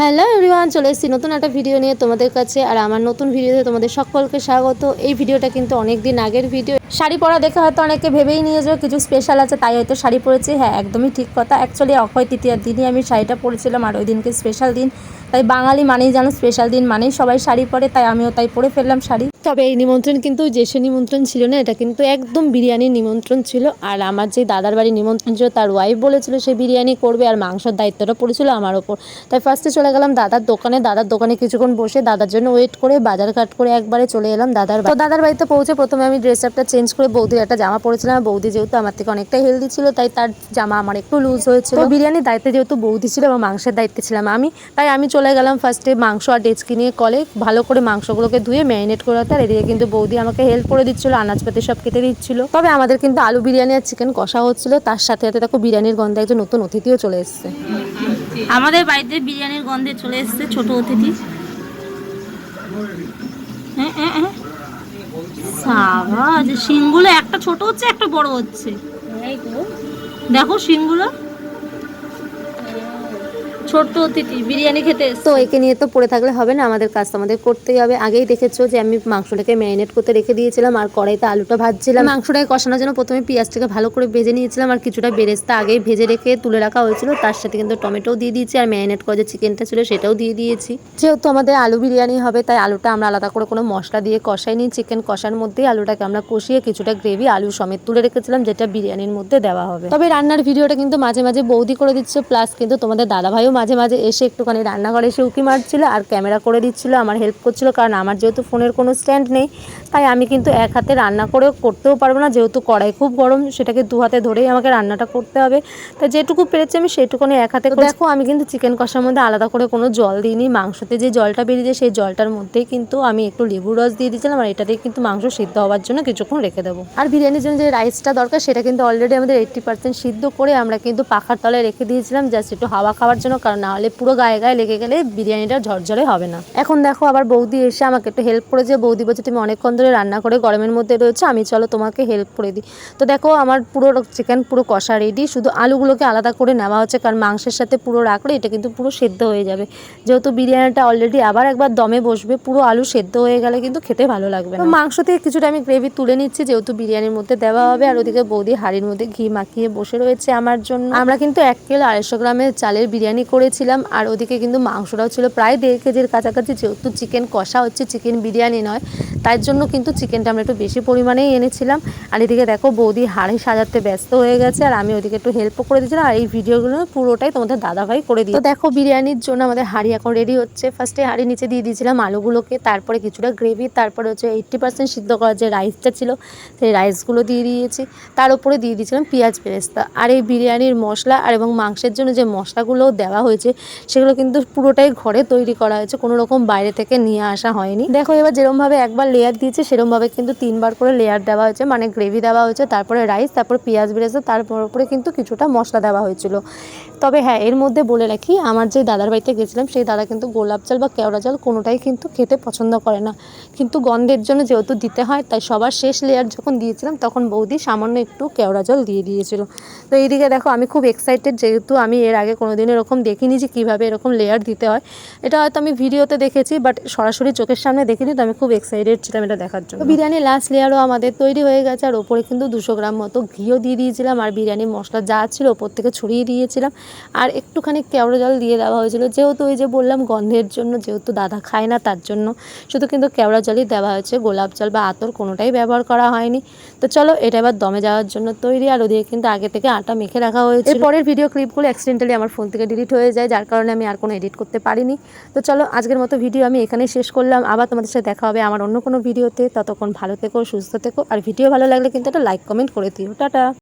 Hello everyone, চলে এসেছি নতুন একটা ভিডিও নিয়ে তোমাদের কাছে। আর আমার নতুন ভিডিওতে তোমাদের সকলকে স্বাগত। এই ভিডিওটা কিন্তু অনেক দিন আগের ভিডিও। শাড়ি পরা দেখে হয়তো অনেকে ভেবেই নিয়ে যাও কিছু স্পেশাল আছে তাই হয়তো শাড়ি পরেছি। হ্যাঁ, একদমই ঠিক কথা। অ্যাকচুয়ালি অক্ষয় তৃতীয়ার দিনই আমি শাড়িটা পরেছিলাম, আর ওই দিনকে স্পেশাল দিন। তাই বাঙালি মানেই যেন স্পেশাল দিন মানেই সবাই শাড়ি পরে, তাই আমিও তাই পরে ফেললাম শাড়ি। তবে এই নিমন্ত্রণ কিন্তু যে সে নিমন্ত্রণ ছিল না, এটা কিন্তু একদম বিরিয়ানির নিমন্ত্রণ ছিল। আর আমার যে দাদার বাড়ির নিমন্ত্রণ ছিল তার ওয়াইফ বলেছিল সে বিরিয়ানি করবে, আর মাংসের দায়িত্বটা পড়েছিল আমার ওপর। তাই ফার্স্টে চলে গেলাম দাদার দোকানে কিছুক্ষণ বসে দাদার জন্য ওয়েট করে বাজার ঘাট করে একবারে চলে এলাম দাদার বাড়ি। তো দাদার বাড়িতে পৌঁছে প্রথমে আমি ড্রেস আপটা চেঞ্জ করে বৌদির একটা জামা পরেছিলাম। বৌদি যেহেতু আমার থেকে অনেকটাই হেলদি ছিল তাই তার জামা আমার একটু লুজ হয়েছিল। বিরিয়ানির দায়িত্বে যেহেতু বৌদি ছিল এবং মাংসের দায়িত্বে ছিলাম আমি, তাই আমি চলে গেলাম ফার্স্টে মাংস আর ডেচকি নিয়ে কলে ভালো করে মাংসগুলোকে ধুয়ে ম্যারিনেট করে রাখতে। আর এদিকে কিন্তু বৌদি আমাকে হেল্প করে দিচ্ছিল, আনাজপাতি সব কেটে দিচ্ছিল। তবে আমাদের কিন্তু আলু বিরিয়ানি আর চিকেন কষা হচ্ছিল, তার সাথে সাথে দেখো বিরিয়ানির গন্ধে একজন নতুন অতিথিও চলে এসছে। আমাদের বাড়িতে বিরিয়ানির গন্ধে চলে এসছে ছোট অতিথি। সাবাস, শিংগুলো একটা ছোট হচ্ছে একটা বড় হচ্ছে, দেখো শিংগুলো। ছোট্ট অতিথি বিরিয়ানি খেতে এসছে। তো একে নিয়ে তো পড়ে থাকলে হবে না, আমাদের কাজ তো আমাদের করতেই হবে। আগেই দেখেছো যে আমি মাংসটাকে ম্যারিনেট করতে রেখে দিয়েছিলাম আর কড়াইতে আলুটা ভাজছিলাম। মাংসটাকে কষানোর জন্য প্রথমে পেঁয়াজটাকে ভালো করে ভেজে নিয়েছিলাম, আর কিছুটা বেরেস্তা আগেই ভেজে রেখে তুলে রাখা হয়েছিল। তার সাথে কিন্তু টমেটোও দিয়ে দিয়েছি, আর ম্যারিনেট করা যে চিকেনটা ছিল সেটাও দিয়ে দিয়েছি। যেহেতু আমাদের আলু বিরিয়ানি হবে তাই আলুটা আমরা আলাদা করে কোনো মশলা দিয়ে কষাইনি। চিকেন কষার মধ্যেই আলুটাকে আমরা কষিয়ে কিছুটা গ্রেভি আলু সমেত তুলে রেখেছিলাম, যেটা বিরিয়ানির মধ্যে দেওয়া হবে। তবে রান্নার ভিডিওটা কিন্তু মাঝে মাঝে বৌদি করে দিচ্ছে, প্লাস কিন্তু তোমাদের দাদাভাইও মাঝে মাঝে এসে একটুখানি রান্নাঘরে এসে উঁকি মারছিল আর ক্যামেরা করে দিচ্ছিল, আমার হেল্প করছিল। কারণ আমার যেহেতু ফোনের কোনো স্ট্যান্ড নেই তাই আমি কিন্তু এক হাতে রান্না করেও করতেও পারবো না, যেহেতু কড়াই খুব গরম, সেটাকে দু হাতে ধরেই আমাকে রান্নাটা করতে হবে। তাই যেটুকু পেরেছি আমি সেটুকুনি এক হাতে। দেখো আমি কিন্তু চিকেন কষার মধ্যে আলাদা করে কোনো জল দিইনি। মাংসতে যে জলটা বেরিয়ে সেই জলটার মধ্যেই কিন্তু আমি একটু লেবুর রস দিয়ে দিয়েছিলাম, আর এটাতেই কিন্তু মাংস সিদ্ধ হওয়ার জন্য কিছুক্ষণ রেখে দেবো। আর বিরিয়ানির জন্য যে রাইসটা দরকার সেটা কিন্তু অলরেডি আমাদের 80% সিদ্ধ করে আমরা কিন্তু পাখার তলায় রেখে দিয়েছিলাম, জাস্ট একটু হাওয়া খাওয়ার জন্য। কারণ না হলে পুরো গায়ে গায়ে লেগে গেলে বিরিয়ানিটা ঝরঝরে হবে না। এখন দেখো আবার বৌদি এসে আমাকে একটু হেল্প করেছে। বৌদি বলছে তুমি অনেকক্ষণ ধরে রান্না করে গরমের মধ্যে রয়েছে, আমি চলো তোমাকে হেল্প করে দিই। তো দেখো আমার পুরো চিকেন পুরো কষা রেডি, শুধু আলুগুলোকে আলাদা করে নেওয়া হচ্ছে, কারণ মাংসের সাথে পুরো রাখলে এটা কিন্তু পুরো সেদ্ধ হয়ে যাবে। যেহেতু বিরিয়ানিটা অলরেডি আবার একবার দমে বসবে, পুরো আলু সেদ্ধ হয়ে গেলে কিন্তু খেতে ভালো লাগবে না। মাংস থেকে কিছুটা আমি গ্রেভি তুলে নিচ্ছি, যেহেতু বিরিয়ানির মধ্যে দেওয়া হবে। আর ওদিকে বৌদি হাঁড়ির মধ্যে ঘি মাখিয়ে বসে রয়েছে আমার জন্য। আমরা কিন্তু 1 কিলো 250 গ্রামের চালের বিরিয়ানি করেছিলাম, আর ওদিকে কিন্তু মাংসটাও ছিল প্রায় 1.5 কেজির কাছাকাছি। যেহেতু চিকেন কষা হচ্ছে, চিকেন বিরিয়ানি নয়, তাই জন্য কিন্তু চিকেনটা আমরা একটু বেশি পরিমাণেই এনেছিলাম। আর এদিকে দেখো বৌদি হাঁড়ি সাজাতে ব্যস্ত হয়ে গেছে, আর আমি ওদিকে একটু হেল্পও করে দিয়েছিলাম। আর এই ভিডিওগুলো পুরোটাই তোমাদের দাদাভাই করে দিই। তো দেখো বিরিয়ানির জন্য আমাদের হাঁড়ি এখন রেডি হচ্ছে। ফার্স্টে হাঁড়ি নিচে দিয়ে দিয়েছিলাম আলুগুলোকে, তারপরে কিছুটা গ্রেভি, তারপরে হচ্ছে 80% সিদ্ধ করা যে রাইসটা ছিল সেই রাইসগুলো দিয়ে দিয়েছি। তার উপরে দিয়ে দিয়েছিলাম পেঁয়াজ বেরেস্তা। আর এই বিরিয়ানির মশলা আর এবং মাংসের জন্য যে মশলাগুলো দেওয়া হয়েছে সেগুলো কিন্তু পুরোটাই ঘরে তৈরি করা হয়েছে, কোনো রকম বাইরে থেকে নিয়ে আসা হয়নি। দেখো এবার যেরকমভাবে একবার লেয়ার দিয়েছে সেরকমভাবে কিন্তু 3বার করে লেয়ার দেওয়া হয়েছে, মানে গ্রেভি দেওয়া হয়েছে, তারপরে রাইস, তারপর পেঁয়াজ বেরেস্তা, তারপর উপরে কিন্তু কিছুটা মশলা দেওয়া হয়েছিল। তবে হ্যাঁ, এর মধ্যে বলে রাখি আমার যে দাদার বাড়িতে গেছিলাম সেই দাদা কিন্তু গোলাপ জল বা কেওড়া জল কোনোটাই কিন্তু খেতে পছন্দ করে না, কিন্তু গন্ধের জন্য যেহেতু দিতে হয় তাই সবার শেষ লেয়ার যখন দিয়েছিলাম তখন বৌদি সামান্য একটু কেওড়া জল দিয়ে দিয়েছিল। তো এইদিকে দেখো আমি খুব এক্সাইটেড, যেহেতু আমি এর আগে কোনোদিন এরকম দেখিনি যে কীভাবে এরকম লেয়ার দিতে হয়। এটা হয়তো আমি ভিডিওতে দেখেছি বাট সরাসরি চোখের সামনে দেখিনি, তো আমি খুব এক্সাইটেড ছিলাম এটা দেখার জন্য। বিরিয়ানির লাস্ট লেয়ারও আমাদের তৈরি হয়ে গেছে, আর ওপরে কিন্তু 200 গ্রাম মতো ঘিও দিয়ে দিয়েছিলাম, আর বিরিয়ানির মশলা যা ছিল ওপর থেকে ছড়িয়ে দিয়েছিলাম, আর একটুখানি কেওড়া জল দিয়ে দেওয়া হয়েছিল। যেহেতু ওই যে বললাম গন্ধের জন্য, যেহেতু দাদা খায় না তার জন্য শুধু কিন্তু কেওড়া জলই দেওয়া হয়েছে, গোলাপ জল বা আতর কোনোটাই ব্যবহার করা হয়নি। তো চলো এটা এবার দমে যাওয়ার জন্য তৈরি। আর ওদিকে কিন্তু আগে থেকে আটা মেখে রাখা হয়েছে। পরের ভিডিও ক্লিপগুলো অ্যাক্সিডেন্টালি আমার ফোন থেকে ডিলিট হয়ে যায়, যার কারণে আমি আর কোনো এডিট করতে পারিনি। তো চলো আজকের মতো ভিডিও আমি এখানেই শেষ করলাম। আবার তোমাদের সাথে দেখা হবে আমার অন্য কোনো ভিডিওতে। ততক্ষণ ভালো থেকো, সুস্থ থেকো, আর ভিডিও ভালো লাগলে কিন্তু একটা লাইক কমেন্ট করে দিও। টাটা।